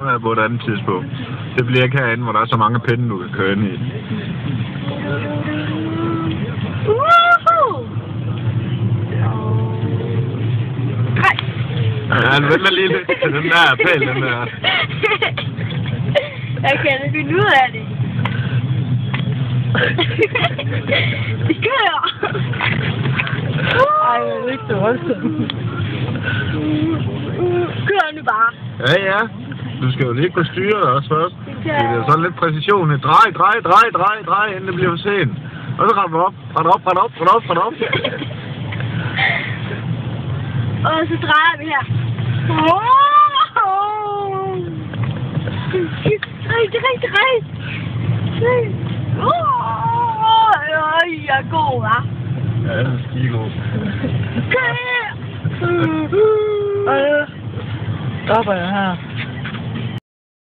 på et andet tidspunkt. Det bliver ikke herinde, hvor der er så mange pinde, du kan køre ind i. Ja, han venter lige lidt til den der appel, den der. Jeg kan ikke finde ud af det. Det kører! Ej, jeg er ikke så voldsomt. Kør nu bare. Ja, ja. Du skal jo lige kunne styre det også først. Det er sådan lidt præcision. Drej, inden det bliver for sent. Og så ret op. Og så drejer vi her. Drej. Jeg er god, hva'? Ja, den er skigod. Kør! Stopper jeg her.